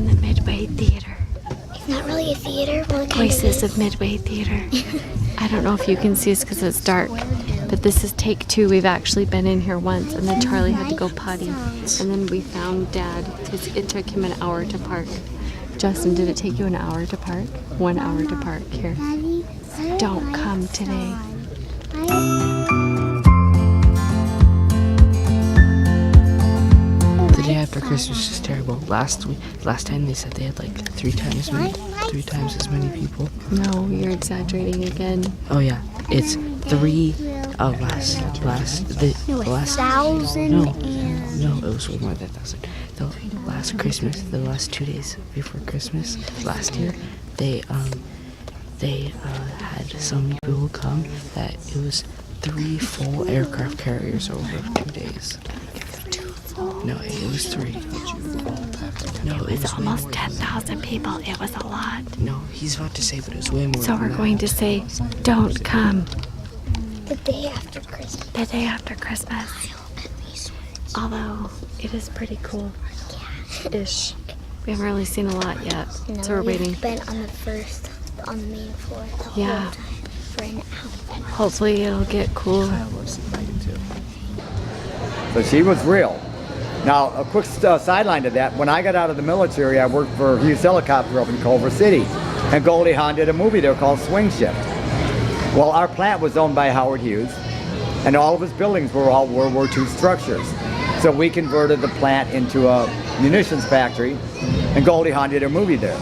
in the Midway Theater. It's not really a theater. Well, it kind Voices of Midway Theater. I don't know if you can see us because it's dark, but this is take 2. We've actually been in here once, and then Charlie had to go potty, and then we found Dad. It took him an hour to park. Justin, did it take you an hour to park? 1 hour to park here. Don't come today. The day after Christmas is terrible. Last time they said they had like three times as many people. No, you're exaggerating again. Oh yeah, it's 3. Last. Thousand. No, it was way more than 1,000. The last Christmas, the last 2 days before Christmas last year, they had so many people come that it was 3 full aircraft carriers over 2 days. No, it was 3. No, It was almost 10,000 people. It was a lot. No, he's about to say, but it was way more. So we're going to say, don't come. The day after Christmas. The day after Christmas. Although it is pretty cool. Ish. We haven't really seen a lot yet, No, so we're waiting. We've been on the main floor the whole Yeah. time for an hour. Hopefully it'll get cooler. So she was real. Now, a quick sideline to that. When I got out of the military, I worked for Hughes Helicopter up in Culver City. And Goldie Hawn did a movie there called Swing Shift. Well, our plant was owned by Howard Hughes, and all of his buildings were all World War II structures. So we converted the plant into a munitions factory, and Goldie Hawn did a movie there.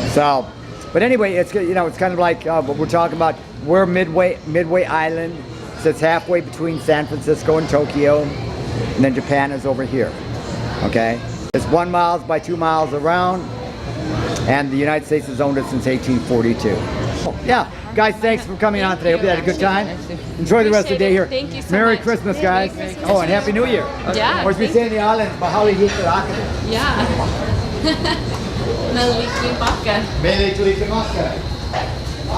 So, but anyway, it's kind of like what we're talking about. We're Midway Island, so it's halfway between San Francisco and Tokyo, and then Japan is over here. Okay, it's 1 mile by 2 miles around, and the United States has owned it since 1842. Yeah, guys, thanks for coming on today. Hope you had a good time. Enjoy the rest of the day here. Thank you so Merry much. Christmas, guys. Oh, and Happy New Year. Yeah, Or as we say in the islands, Mahali Hikaraka. Yeah. Mele Tulikamaka.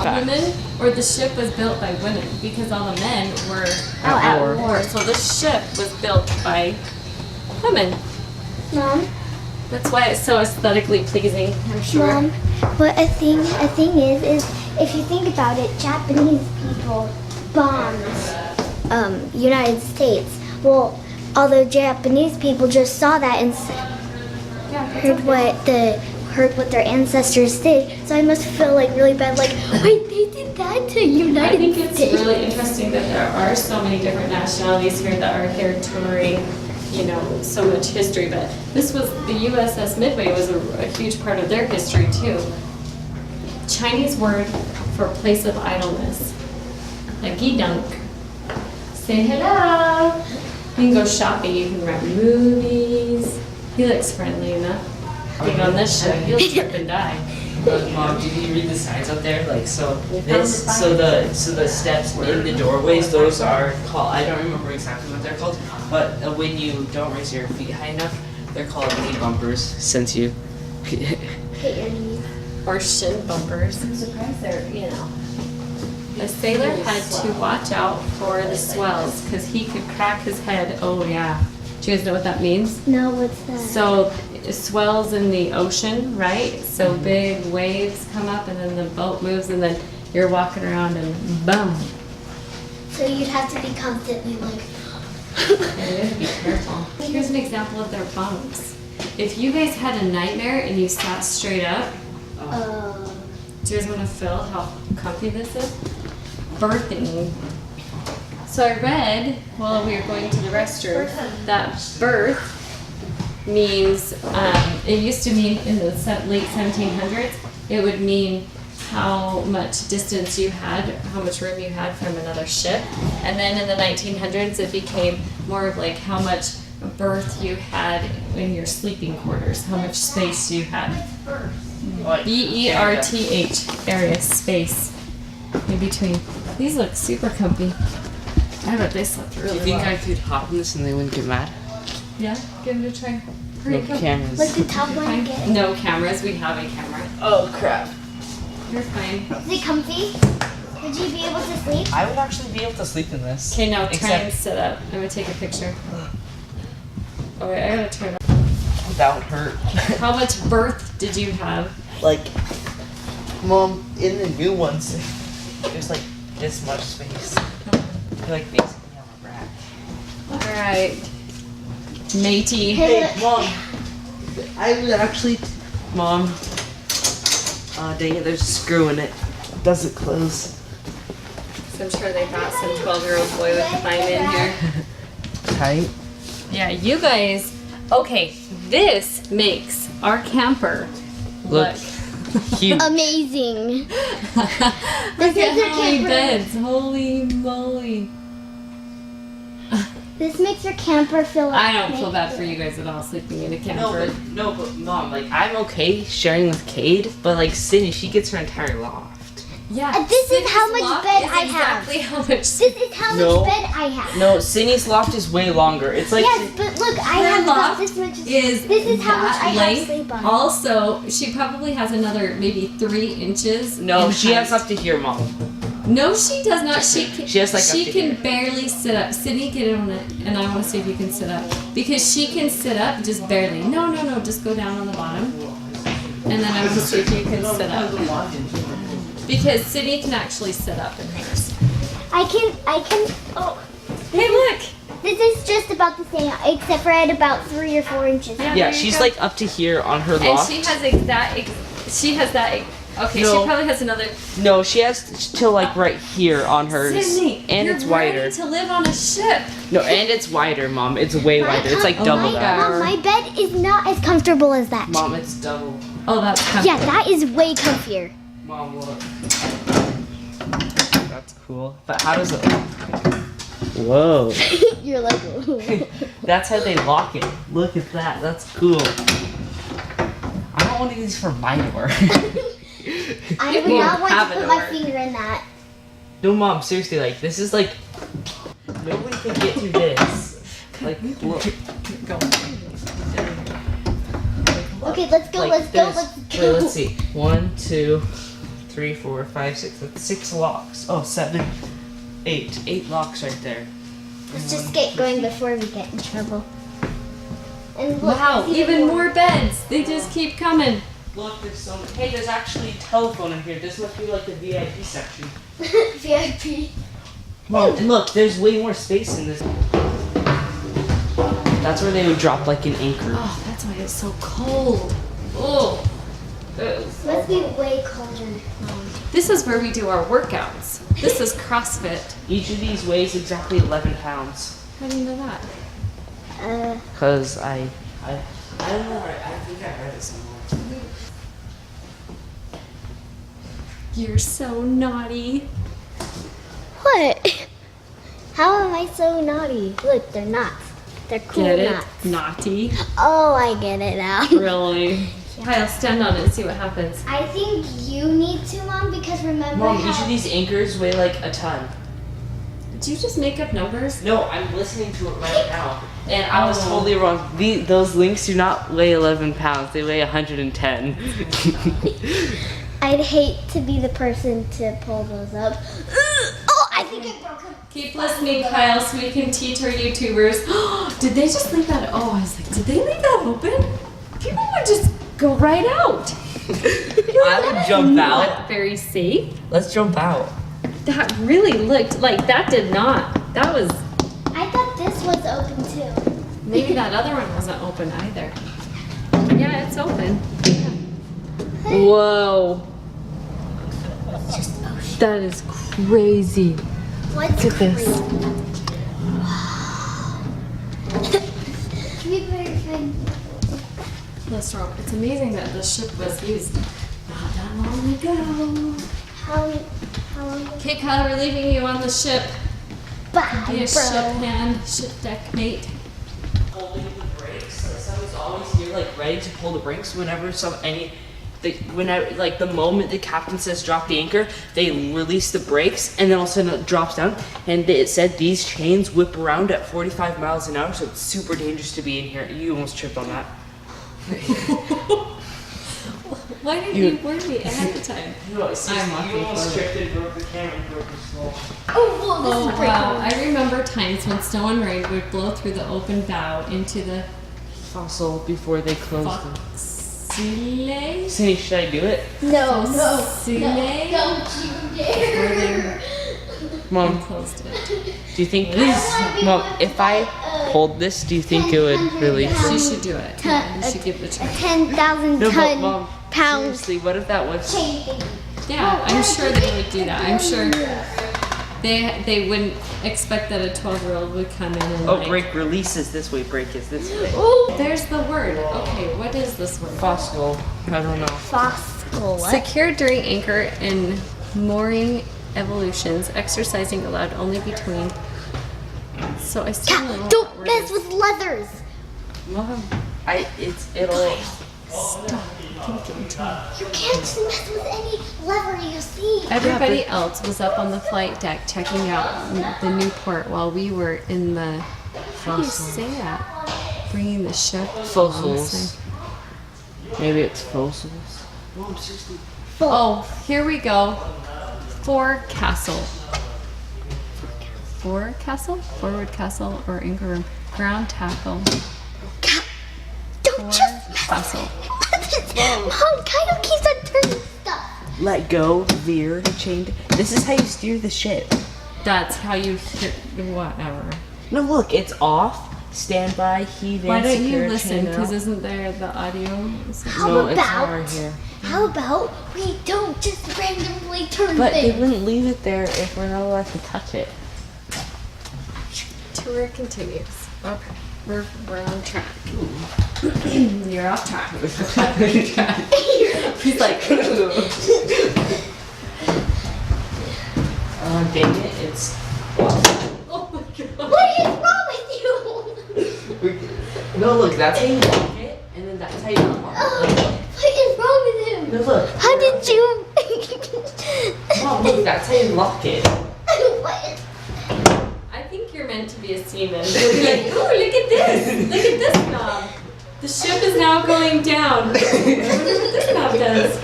Women, or the ship was built by women because all the men were at war. So the ship was built by women. Mom, That's why it's so aesthetically pleasing, I'm sure. Mom, but a thing is if you think about it, Japanese people bombed United States. Well, all the Japanese people just saw that and heard what their ancestors did. So I must feel like really bad. Like, wait, they did that to United States. I think it's really interesting that there are so many different nationalities here that are here touring. So much history, but this was the USS Midway was a huge part of their history too. Chinese word for place of idleness, like gidunk. Say hello. You can go shopping. You can rent movies. He looks friendly enough. Being on this ship, he'll trip and die. Mom, did you read the signs up there? So the steps in the doorways, those are called, I don't remember exactly what they're called, but when you don't raise your feet high enough, they're called knee bumpers, since you Hit your knees. Or shin bumpers. I'm surprised they're, A sailor had to watch out for the swells because he could crack his head. Oh yeah. Do you guys know what that means? No, what's that? So swells in the ocean, right? So big waves come up and then the boat moves and then you're walking around and boom. So you'd have to be constantly like. Yeah, you have to be careful. Here's an example of their bunks. If you guys had a nightmare and you sat straight up, do you guys want to feel how comfy this is? Birthing. So I read while we were going to the restroom that birth means, it used to mean in the late 1700s, it would mean how much distance you had, how much room you had from another ship. And then in the 1900s, it became more of like how much berth you had in your sleeping quarters, how much space you had. B-E-R-T-H, area, space in between. These look super comfy. I bet they slept really well. Do you think I could hop in this and they wouldn't get mad? Yeah, give it a try. No cameras. Like the top one get. No cameras, we have a camera. Oh crap. You're fine. Is it comfy? Would you be able to sleep? I would actually be able to sleep in this. Okay, now try and sit up. I'm gonna take a picture. Oh wait, I gotta turn it that would hurt. How much berth did you have? Like, Mom, in the new ones, there's like this much space. You're like basically on a rack. Alright. Matey. Hey, Mom. I was actually, Mom. Dang it, there's a screw in it. Doesn't close. So I'm sure they got some 12-year-old boy with time in here. Tight. Yeah, you guys. Okay, this makes our camper look Huge. Amazing. Look at how many beds. Holy moly. This makes your camper feel like I don't feel bad for you guys at all sleeping in a camper. No, but Mom, like I'm okay sharing with Cade, but like Sydney, she gets her entire loft. Yeah. This is how much loft bed is I have. exactly how much. This is how No. much bed I have. No, Sydney's loft is way longer. It's like Yes, but look, I Her have about loft this much. is This is how much that I have length. sleep on. Also, she probably has another maybe 3 inches. no, in she has height. up to here, Mom. No, she does not. She has, like, she up to can here. barely sit up. Sydney, get on it, and I want to see if you can sit up because she can sit up just barely. No, just go down on the bottom, and then I want to see if you can sit up because Sydney can actually sit up in hers. I can. Oh, Hey, look. this is just about the same, except for I had about 3 or 4 inches. Yeah, Yeah, there you she's go. like up to here on her And loft. she has she has that. Okay, No. she probably has another. No, she has till like right here on hers, Sydney, and you're it's wider. ready to live on a ship. No, and it's wider, Mom. It's way wider. It's like Oh double my that. God. Mom, my bed is not as comfortable as that. Mom, it's double. Oh, that's comfy. Yeah, that is way comfier. Mom, look. That's cool. But how does it? Whoa. You're like, That's how they lock it. Look at that. That's cool. I don't want to use these for my door. I would You not want have to a put my door. finger in that. No, Mom, seriously, like, this is like, nobody can get through this. Like, look. Go. Okay, let's go, Like, let's go, there's- let's Wait, go. let's see. 1, 2, 3, 4, 5, 6. That's 6 locks. Oh, 7, 8. 8 locks right there. Let's just get going before we get in trouble. And look, Wow, there's even more beds. They just keep coming. Look, there's so many. Hey, there's actually a telephone in here. This must be like the VIP section. VIP. Mom, look, there's way more space in this. That's where they would drop like an anchor. Oh, that's why it's so cold. Oh. Must be way colder. This is where we do our workouts. This is CrossFit. Each of these weighs exactly 11 pounds. How do you know that? Cause I don't know. I think I read it somewhere. You're so naughty. What? How am I so naughty? Look, they're knots. They're cool Get it? knots. Naughty. Oh, I get it now. Really? Kyle, stand on it and see what happens. I think you need to, Mom, because remember Mom, how... each of these anchors weigh like a ton. Did you just make up numbers? No, I'm listening to it right now. And I was Oh. totally wrong. Those links do not weigh 11 pounds. They weigh 110. I'd hate to be the person to pull those up. Oh, I think I broke them. Keep listening, Kyle, so we can teach our YouTubers. Did they just leave that? Oh, I was like, did they leave that open? People would just go right out. I would jump Not out. very safe. Let's jump out. That really looked like that did not. That was I thought this was open too. maybe that other one wasn't open either. Yeah, it's open. Whoa. That is crazy. What's Look at this. Can we put your phone? Let's roll. It's amazing that the ship was used not that long ago. How long? Okay, Kyle, we're leaving you on the ship. Bye, Be a ship bro. hand, ship deck mate. Holding the brakes. Someone's always here, like ready to pull the brakes whenever like the moment the captain says drop the anchor, they release the brakes, and then all of a sudden it drops down. And it said these chains whip around at 45 miles an hour, so it's super dangerous to be in here. You almost tripped on that. Why didn't you warn me ahead of time? No, it's I'm just, walking you almost forward. tripped and broke the camera and broke the slow. Oh, whoa, this Oh is pretty wow, cool. I remember times when snow and rain would blow through the open bow into the fossil before they closed it. Fossile? Cindy, should I do it? No, Fossile? don't you dare. Mom, Closed it. do you think Mom, if I hold this, do you think it would release You it? should do it. Yeah, you should give it a try. 10,000 No, but ton Mom, pounds. seriously, what if that was... Yeah, I'm sure they would do that. I'm sure they wouldn't expect that a 12-year-old would come in and Oh, like... break releases this way, break is this way. There's the word. Okay, what is this word? Fossil, I don't know. Fossil. Secured during anchor and mooring evolutions, exercising allowed only between. So I still don't know what Don't that word mess is. with leathers. Mom, it'll... Stop thinking. You can't just mess with any lever you see. Everybody else was up on the flight deck checking out the new port while we were in the. How do you say that? Bringing the ship. Fossils. Maybe it's fossils. Oh, here we go. Forecastle. Forecastle? Forward castle or anchor room. Ground tackle. Don't just Forecastle. Mom, Kyle keeps on turning stuff. Let go, veer, chained. This is how you steer the ship. That's how you hear. Whatever. No, look, it's off. Standby, heave in, Why don't you secure, listen? chain Because out. isn't there the audio? No, it's not right here. How about we don't just randomly turn But they things? wouldn't leave it there if we're not allowed to touch it. Tour continues. Okay. We're on track. You're off track. He's like, Dang it, it's... oh my god. What is wrong with you? No, look, that's how you lock it, and then that's how you unlock it. What is wrong with him? No, look. How did you? Mom, look, that's how you lock it. What? I think you're meant to be a seaman. You'll be like, oh, look at this. Look at this knob. The ship is now going down. Whatever this knob does.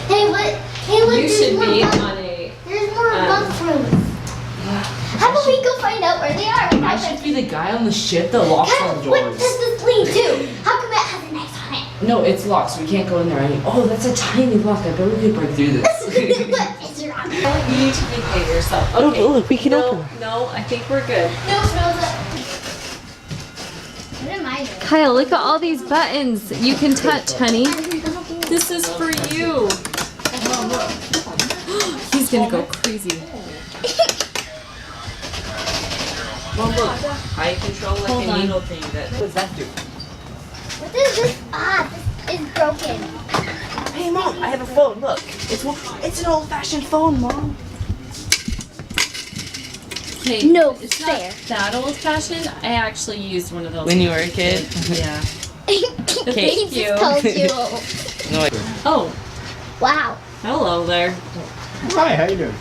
Hey, what? Hey, look, You there's should more be bunk- on a. There's more bunk rooms. How about we go find out where they are? I should be the guy on the ship that locks all the What doors. does this lead to? How come it has an X on it? No, it's locked, so we can't go in there. Oh, that's a tiny lock. I bet we could break through this. What is wrong? You need to behave yourself. Oh, Okay. look, we can open it. No, I think we're good. No, what am I doing? Kyle, look at all these buttons you can touch, honey. This is for you. He's gonna go crazy. Well, look, I control like Hold a on. needle thing. What does that do? What is this? This is broken. Hey, Mom, I have a phone. Look, it's an old-fashioned phone, Mom. Okay, No it's fair. not that old-fashioned. I actually used one of those. When you were a kid? Yeah. He just you. told you. No, I... Oh, Wow. hello there. Hi, how you doing?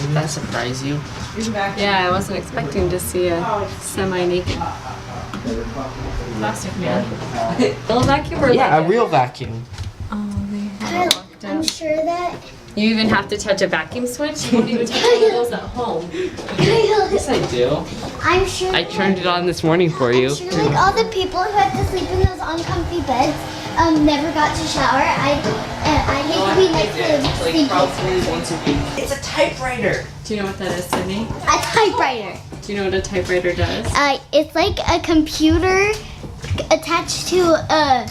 Did that surprise you? Yeah, I wasn't expecting to see a semi-naked plastic man. Real vacuum or Yeah, like a real vacuum. Oh, they have Kyle, it locked I'm out. sure that. You even have to touch a vacuum switch? You won't even touch one of those at home. Kyle, Yes, I do. I'm sure. I turned it on this morning for you. I'm sure like all the people who had to sleep in those uncomfy beds never got to shower. I hate to be next to Like stinky. probably once a week. It's a typewriter. Do you know what that is, Sydney? A typewriter. Do you know what a typewriter does? It's like a computer attached to a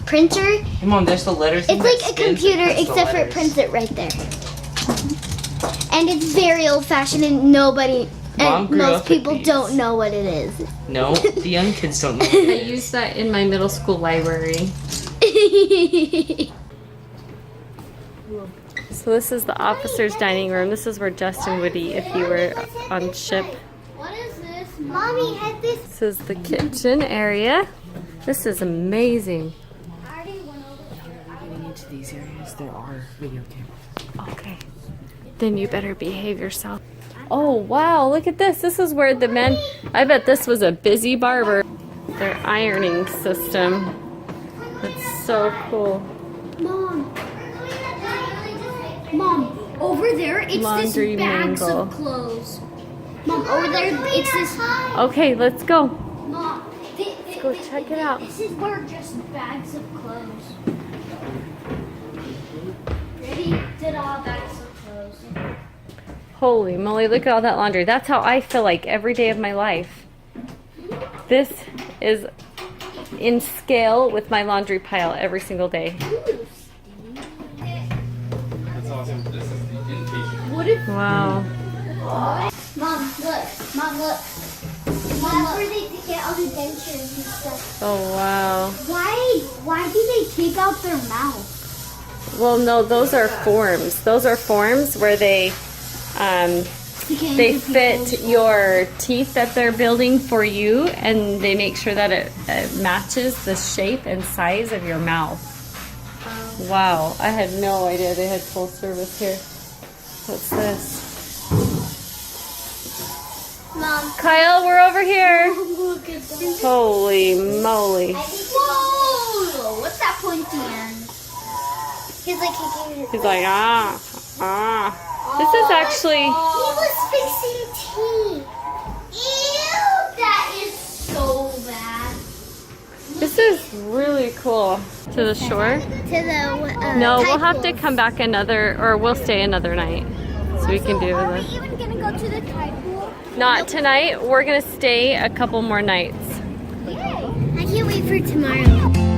printer. Hey, Mom, there's the letters. It's like a computer except for it it prints it right there. And it's very old fashioned and nobody Mom and grew most up with people these. don't know what it is. No, the young kids don't know. I used that in my middle school library. So this is the officer's dining room. This is where Justin would eat if you were on ship. What is this? Mommy had this. This is the kitchen area. This is amazing. Getting into these areas, there are video cameras. Okay. Then you better behave yourself. Oh, wow. Look at this. This is where the men... I bet this was a busy barber. Their ironing system. That's so cool. Mom, over there, it's Laundry this bags mangle. of clothes. Mom, over there, it's this. Okay, let's go. Mom, go check it out. This is where just bags of clothes. Ready? Ta-da, bags of clothes. Holy moly, look at all that laundry. That's how I feel like every day of my life. This is in scale with my laundry pile every single day. That's awesome. This is the inpatient. What if? Wow. Mom, look. Mom, look. Mom, that's where they get all the dentures and stuff. Oh, wow. Why do they take out their mouth? Well, no, those are forms. Those are forms where they fit your teeth that they're building for you, and they make sure that it matches the shape and size of your mouth. Wow, I had no idea they had full service here. What's this? Mom. Kyle, we're over here. Look at that. Holy moly. Whoa! What's that pointy end? He's like kicking his. He's like, ah. This is actually... He was fixing teeth. Ew! That is so bad. This is really cool. To the shore? To the No, we'll have to come back or we'll stay another night. So we can do Are we this. even gonna go to the tide pool? Not tonight. We're gonna stay a couple more nights. Yay! I can't wait for tomorrow.